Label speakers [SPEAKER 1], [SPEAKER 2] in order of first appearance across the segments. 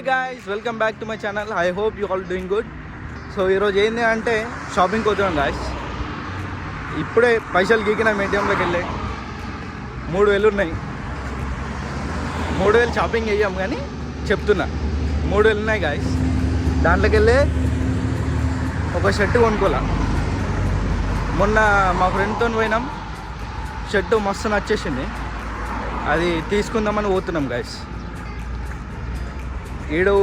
[SPEAKER 1] guys, welcome back to my channel. I hope you all doing good. So ఈరోజు ఏంటి అంటే షాపింగ్కి వస్తున్నాం గాయస్. ఇప్పుడే పైసలు గీకినాం ఏటీఎంలోకి వెళ్ళి 3,000 ఉన్నాయి. 3,000 షాపింగ్ చేయం కానీ చెప్తున్నా 3,000 ఉన్నాయి గాయస్. దాంట్లోకి వెళ్ళి ఒక షర్ట్ కొనుక్కోలే. మొన్న మా ఫ్రెండ్తో పోయినాం, షర్టు మస్తు నచ్చేసింది, అది తీసుకుందామని పోతున్నాం గాయస్. ఈడు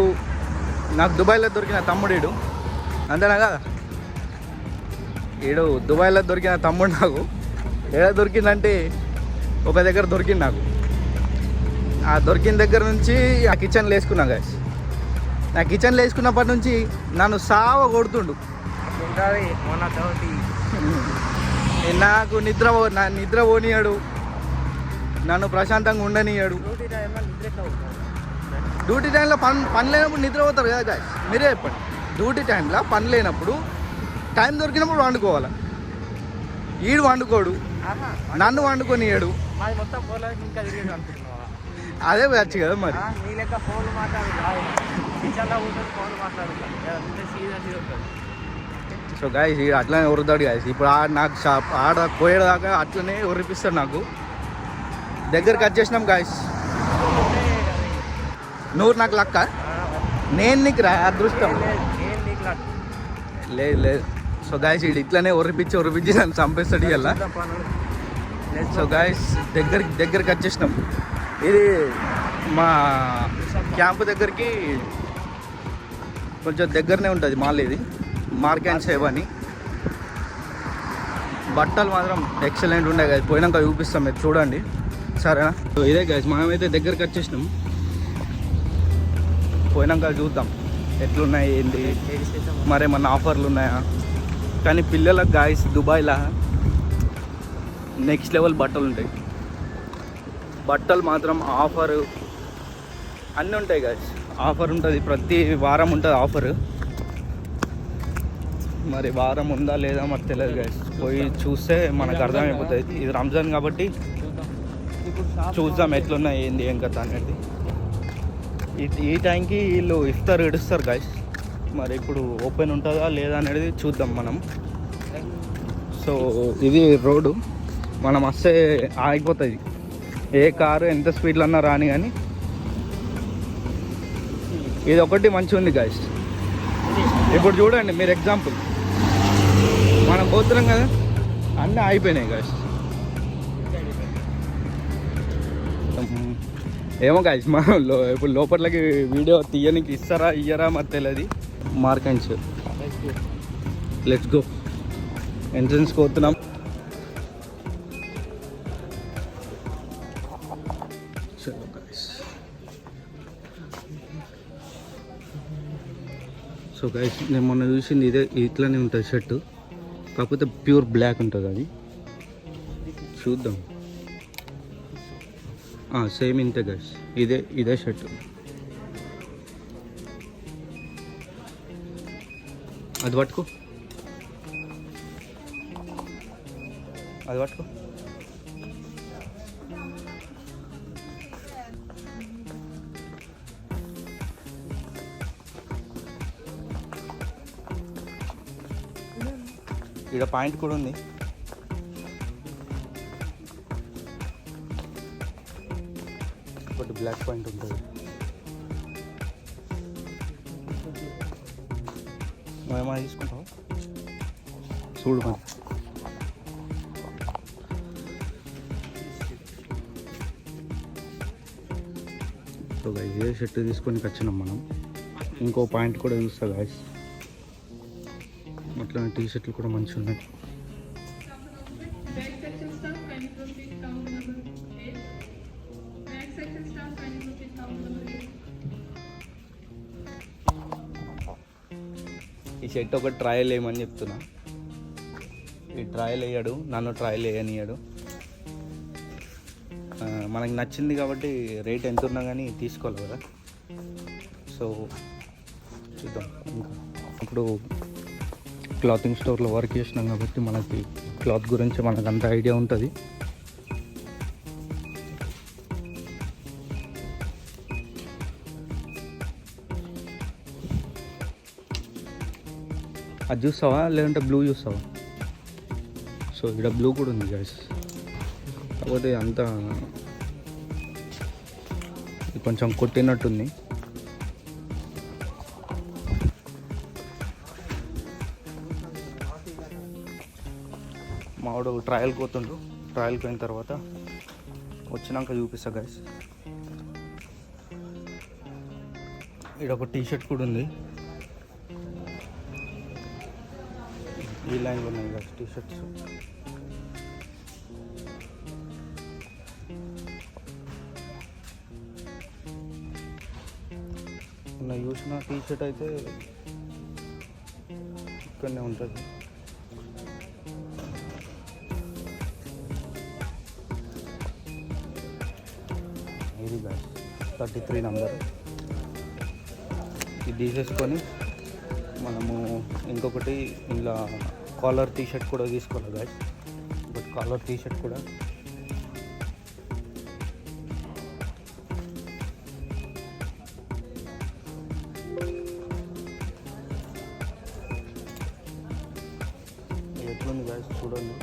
[SPEAKER 1] నాకు దుబాయ్లో దొరికిన తమ్ముడు, అంతేనా కదా, ఈడు దుబాయ్లో దొరికిన తమ్ముడు నాకు ఏడా దొరికిందంటే ఒక దగ్గర దొరికింది నాకు. ఆ దొరికిన దగ్గర నుంచి ఆ కిచెన్లో వేసుకున్నా గాయస్. నా కిచెన్లో వేసుకున్నప్పటి నుంచి నన్ను సావ కొడుతుండు. నాకు నిద్ర పోనీయాడు, నన్ను ప్రశాంతంగా ఉండనియాడు. డ్యూటీ టైంలో పని లేనప్పుడు నిద్ర పోతారు కదా గాయస్, మీరే చెప్పండి. డ్యూటీ టైంలో పని లేనప్పుడు టైం దొరికినప్పుడు వండుకోవాలి. ఈడు వండుకోడు, నన్ను వండుకొనియాడు. అదే వచ్చు కదా మరి. సో గాయస్ అట్లనే ఉరుతాడు గాయస్. ఇప్పుడు నాకు ఆడ పోయేదాకా అట్లనే ఉరిపిస్తాడు నాకు. దగ్గరికి వచ్చేసినాం గాయస్. నువ్వు నాకు లక్క, నేను నీకు రా అదృష్టం. లేదు. సో గాయస్ ఇది ఇట్లనే ఉరిపించి నన్ను చంపేస్తాడు ఇలా. సో గాయస్ దగ్గరికి వచ్చేసినాం. ఇది మా క్యాంపు దగ్గరికి కొంచెం దగ్గరనే ఉంటుంది మాల్. ఇది మార్కెట్ సేవ్ అని. బట్టలు మాత్రం ఎక్సలెంట్ ఉండే గాయస్. పోయినాక చూపిస్తాం, మీరు చూడండి సరేనా. సో ఇదే గాయస్, మనమైతే దగ్గరికి వచ్చేసినాం. పోయినాక చూద్దాం ఎట్లున్నాయి ఏంటి, మరేమన్నా ఆఫర్లు ఉన్నాయా. కానీ పిల్లలకు గాయస్ దుబాయ్లో నెక్స్ట్ లెవెల్ బట్టలు ఉంటాయి. బట్టలు మాత్రం ఆఫర్ అన్నీ ఉంటాయి గాయస్. ఆఫర్ ఉంటుంది, ప్రతి వారం ఉంటుంది ఆఫర్. మరి వారం ఉందా లేదా మరి తెలియదు గాయస్. పోయి చూస్తే మనకు అర్థమైపోతుంది. ఇది రంజాన్ కాబట్టి చూద్దాం ఎట్లున్నాయి ఏంది ఏం కథ అనేది. ఈ టైంకి వీళ్ళు ఇఫ్తార్ ఇడుస్తారు గాయస్. మరి ఇప్పుడు ఓపెన్ ఉంటుందా లేదా అనేది చూద్దాం మనం. సో ఇది రోడ్డు, మనం వస్తే ఆగిపోతుంది. ఏ కారు ఎంత స్పీడ్లో అన్నా రాని, కానీ ఇది ఒకటి మంచిగా ఉంది గాయస్. ఇప్పుడు చూడండి మీరు, ఎగ్జాంపుల్ మనం పోతున్నాం కదా, అన్నీ ఆగిపోయినాయి గాయస్. ఏమో గాయస్, మనం ఇప్పుడు లోపట్లకి వీడియో తీయడానికి ఇస్తారా ఇయ్యరా మరి తెలియదు. మార్కెంట్స్ లెట్స్ గో. ఎంట్రన్స్కి పోతున్నాం. సో గైస్ నేను మొన్న చూసింది ఇదే, ఇట్లానే ఉంటుంది షర్టు, కాకపోతే ప్యూర్ బ్లాక్ ఉంటుంది. అది చూద్దాం. సేమ్ ఇంతే గైస్, ఇదే షర్టు. అది పట్టుకో. ఇక్కడ పాయింట్ కూడా ఉంది. ఒకటి బ్లాక్ పాయింట్ ఉంటుంది. ఏమైనా తీసుకుంటావు చూడు మరి. సో గైస్ ఇదే షర్ట్ తీసుకొని వచ్చినాం మనం. ఇంకో పాయింట్ కూడా చూస్తా గైస్. అట్లా టీ షర్ట్లు కూడా మంచిగా ఉన్నాయి. ఈ షర్ట్ ఒక ట్రయల్ వేయమని చెప్తున్నా. ఈ ట్రయల్ వేయడు, నన్ను ట్రయల్ వేయనియాడు. మనకి నచ్చింది కాబట్టి రేట్ ఎంత ఉన్నా కానీ తీసుకోవాలి కదా. సో చూద్దాం. ఇంకా ఇప్పుడు క్లాతింగ్ స్టోర్లో వర్క్ చేసినాం కాబట్టి మనకి క్లాత్ గురించి మనకు అంత ఐడియా ఉంటుంది. అది చూస్తావా లేదంటే బ్లూ చూస్తావా? సో ఇక్కడ బ్లూ కూడా ఉంది గైస్, కాకపోతే అంతా కొంచెం కొట్టినట్టుంది. మావాడు ట్రయల్ పోతుండ్రు, ట్రయల్కి పోయిన తర్వాత వచ్చినాక చూపిస్తా గైస్. ఇక్కడ ఒక టీ షర్ట్ కూడా ఉంది, ఈ లైన్లో ఉన్నాయి గైస్ టీ షర్ట్స్. నేను చూసిన టీ షర్ట్ అయితే ఇక్కడనే ఉంటుంది. ఇది గైస్ 33 నంబర్. ఇది తీసేసుకొని మనము ఇంకొకటి ఇలా కాలర్ టీ షర్ట్ కూడా తీసుకోవాలి guys. But collar T shirt కూడా ఎట్లుంది గైస్ చూడండి.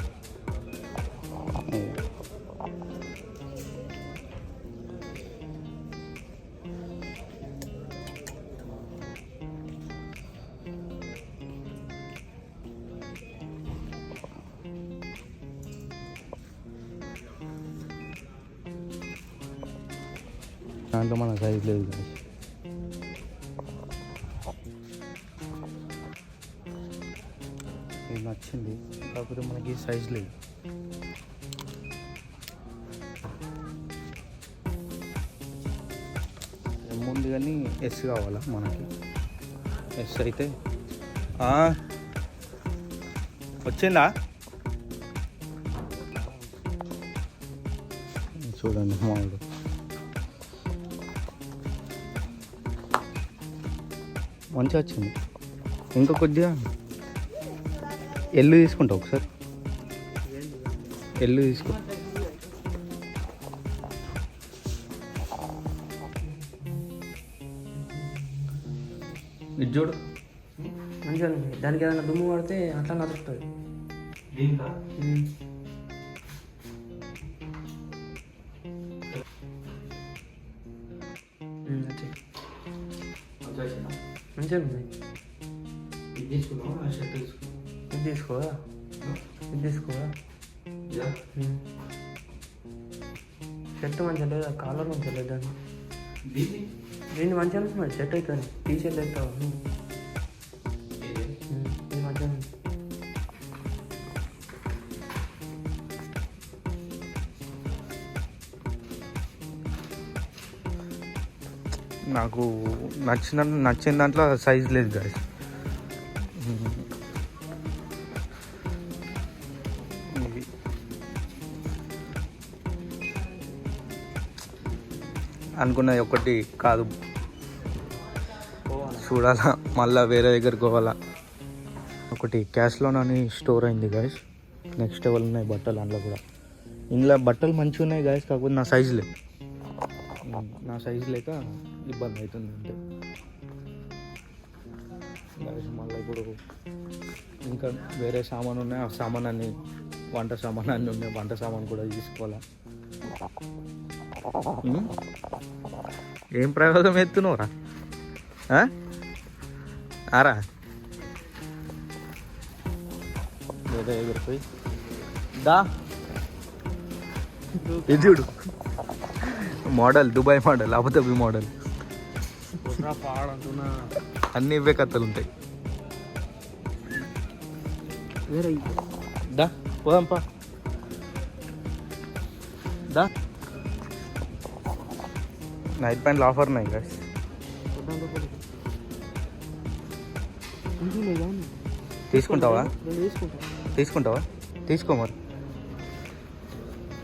[SPEAKER 1] దాంట్లో మన సైజ్ లేదు గైస్. ఇది నచ్చింది, కాకపోతే మనకి సైజ్ లేదు. ఎం ఉంది కానీ ఎస్ కావాలా మనకి. ఎస్ అయితే వచ్చిందా చూడండి మామూలు. మంచిగా వచ్చింది. ఇంకా కొద్దిగా ఎల్లు తీసుకుంటావు ఒకసారి, ఎల్లు తీసుకో. ఇది చూడు
[SPEAKER 2] మంచిగా దానికి ఏదైనా దుమ్ము పడితే అట్లా నడుస్తుంది. మంచిగా ఉంది. ఇది తీసుకోవా, ఇది తీసుకోవా, ఇది తీసుకోవా. షర్ట్ మంచిగా లేదా, కాలర్ మంచిగా లేదు దాన్ని. దీన్ని మంచిగా ఉంది, షర్ట్ అవుతుంది. టీ షర్ట్ అవుతావు ఇది మంచిగా ఉంది.
[SPEAKER 1] నాకు నచ్చిన దాంట్లో సైజ్ లేదు గాయస్. అనుకున్నది ఒకటి కాదు, చూడాలా మళ్ళీ వేరే దగ్గరికి పోవాలా. ఒకటి క్యాష్లోనని స్టోర్ అయింది గాయస్, నెక్స్ట్ లెవెల్ ఉన్నాయి బట్టలు. అందులో కూడా ఇందులో బట్టలు మంచిగా ఉన్నాయి గాయస్, కాకపోతే నా సైజు లేదు. నా సైజు లేక ఇబ్బంది అవుతుంది అంతే గాయస్. మళ్ళీ ఇప్పుడు ఇంకా వేరే సామాన్ ఉన్నాయి, ఆ సామాన్ అన్ని వంట సామాన్ అన్నీ ఉన్నాయి, వంట సామాన్ కూడా తీసుకోవాలా. ఏం ప్రయోగం ఎత్తున్నావురా ఆరా? వేరే ఎగిరిపోయి దా. ఇది చూడు model, Dubai model, Abu Dhabi model, అన్నీ ఇవే కథలు ఉంటాయి. దా పోదాంపా దా. నైట్ ప్యాంట్లు ఆఫర్ ఉన్నాయి గాయస్. తీసుకుంటావా? తీసుకుంటావా? తీసుకో మరి.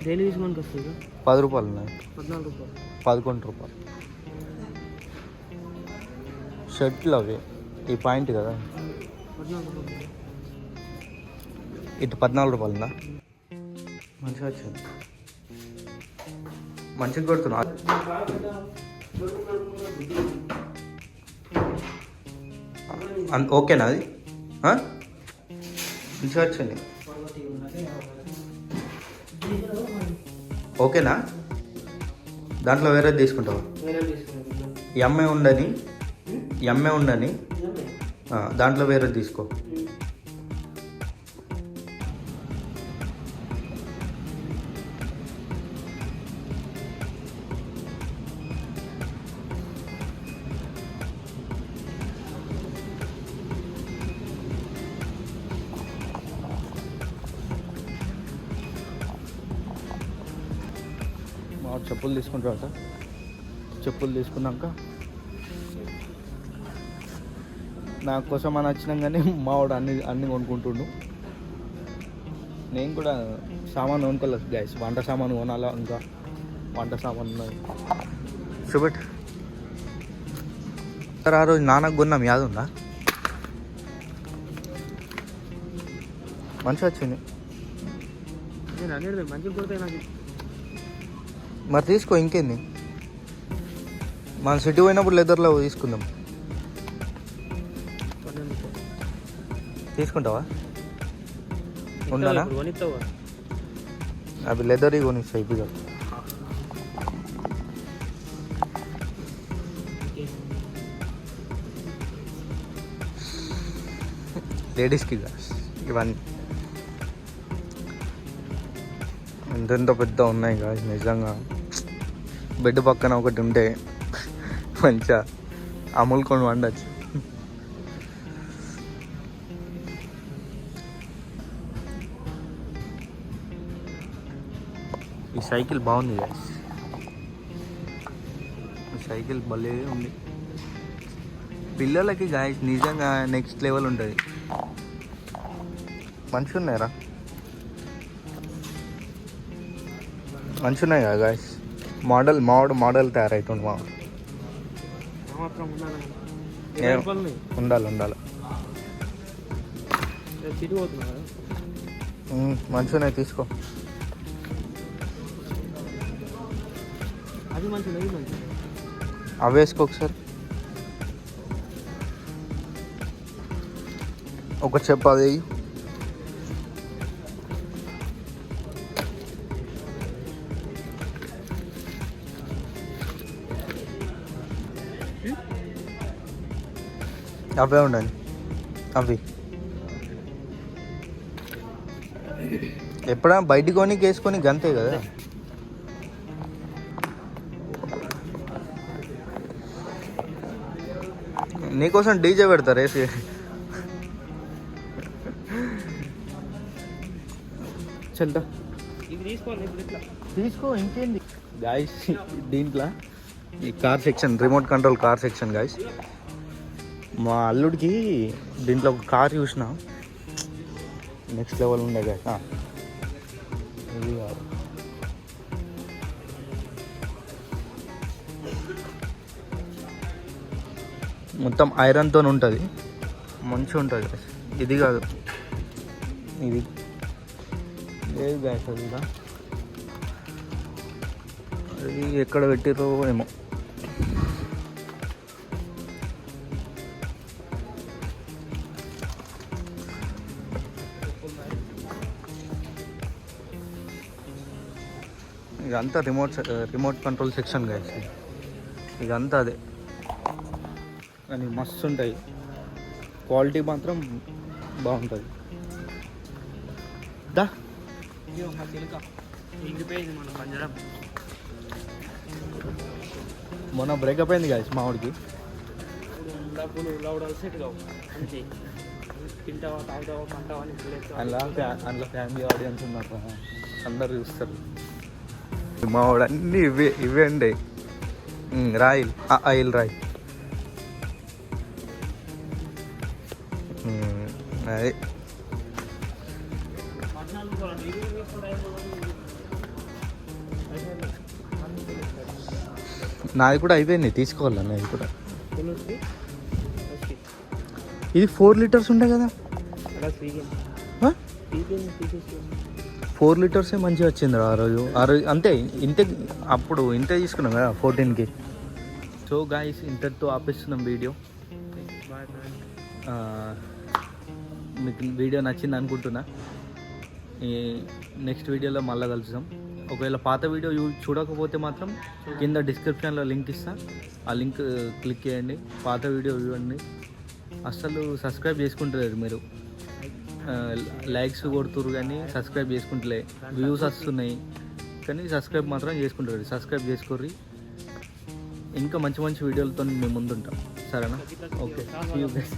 [SPEAKER 2] డైలీ తీసుకోనికి వస్తుంది
[SPEAKER 1] 10 రూపాయలు ఉన్నాయి,
[SPEAKER 2] 14 రూపాయలు,
[SPEAKER 1] 11 రూపాయలు. షర్ట్లు అవి, ఈ పాయింట్ కదా. ఇటు 14 రూపాయలు ఉందా? మంచిగా వచ్చింది, మంచిగా కొడుతున్నా. ఓకేనా అది? మంచిగా వచ్చింది, ఓకేనా? దాంట్లో వేరేది తీసుకుంటావా? ఎంఏ ఉండని దాంట్లో వేరేది తీసుకో. చెప్పులు తీసుకుంటారట. చెప్పులు తీసుకున్నాక నా కోసం అని వచ్చినాం, కానీ మావాడు అన్ని కొనుక్కుంటుండు. నేను కూడా సామాన్ కొనుక్కోలేదు గైస్. వంట సామాను కొనాలా, ఇంకా వంట సామాన్ ఉన్నది. చూపెట్ సార్, ఆ రోజు నాన్నకు కొన్నాం, యాద ఉందా? మంచిగా వచ్చింది. మరి తీసుకో, ఇంకేంది. మన సిటీ పోయినప్పుడు లెదర్లో తీసుకుందాం. తీసుకుంటావా? ఉండనా? అవి లెదర్ కొనిస్తా ఇప్పుడు. లేడీస్కి ఇవన్నీ ఎంతెంత పెద్ద ఉన్నాయి కదా నిజంగా. బెడ్ పక్కన ఒకటి ఉంటే మంచిగా అములుకొని వండచ్చు. ఈ సైకిల్ బాగుంది గాయ్స్, ఈ సైకిల్ భలే ఉంది. పిల్లలకి గాయ్స్ నిజంగా నెక్స్ట్ లెవెల్ ఉంటుంది. మంచిగా ఉన్నాయరా, మంచిగా ఉన్నాయి కదా గాయ్స్. మోడల్ తయారవుతుంది. ఉండాలి. మంచిగా తీసుకో. అవి వేసుకో ఒకసారి. ఒక చెప్పు అది. అవే ఉండాలి. అవి ఎప్పుడైనా బయటికి కొని వేసుకొని గంతే కదా. నీకోసం డీజే పెడతారు వేసి. చల్దా తీసుకో, ఇంకేంది గాయస్. దీంట్లో ఈ car section, remote control car section guys. మా అల్లుడికి దీంట్లో ఒక కార్ చూసిన, నెక్స్ట్ లెవెల్ ఉండే గాయస్. ఇది కాదు, మొత్తం ఐరన్తో ఉంటుంది, మంచిగా ఉంటుంది గాయస్. ఇది కాదు, ఇది లేదు గాయస్. అది ఎక్కడ పెట్టిర్రో ఏమో. ఇదంతా రిమోట్ కంట్రోల్ సెక్షన్ గాయస్. ఇదంతా అదే, కానీ మస్తు ఉంటాయి. క్వాలిటీ మాత్రం బాగుంటుంది. దా మొన్న బ్రేకప్ అయింది గాయస్ మా వాడికి. అందులో ఫ్యామిలీ ఆడియన్స్ ఉన్నారు, అందరు చూస్తారు. మా వాడు అన్నీ ఇవే అండి. రాయిల్ రాయి అదే. నాది కూడా అయిపోయింది, తీసుకోవాలి నాది కూడా. ఇది 4 లీటర్స్ ఉంటాయి కదా.
[SPEAKER 2] తీసేసి
[SPEAKER 1] 4 లీటర్సే మంచిగా వచ్చింది ఆ రోజు అంతే అప్పుడు ఇంతే తీసుకున్నాం కదా 14కి. సో గాయస్ ఇంతటితో ఆపేస్తున్నాం వీడియో. మీకు వీడియో నచ్చింది అనుకుంటున్నా. ఈ నెక్స్ట్ వీడియోలో మళ్ళీ కలుద్దాం. ఒకవేళ పాత వీడియో చూడకపోతే మాత్రం కింద డిస్క్రిప్షన్లో లింక్ ఇస్తా, ఆ లింక్ క్లిక్ చేయండి, పాత వీడియో చూడండి. అసలు సబ్స్క్రైబ్ చేసుకుంటలేరు మీరు, లైక్స్ కొడుతురు కానీ సబ్స్క్రైబ్ చేసుకుంటలే. వ్యూస్ వస్తున్నాయి కానీ సబ్స్క్రైబ్ మాత్రం చేసుకుంటారు. సబ్స్క్రైబ్ చేసుకోర్రి. ఇంకా మంచి మంచి వీడియోలతో మేము ముందుంటాం. సరేనా? ఓకే. See you guys.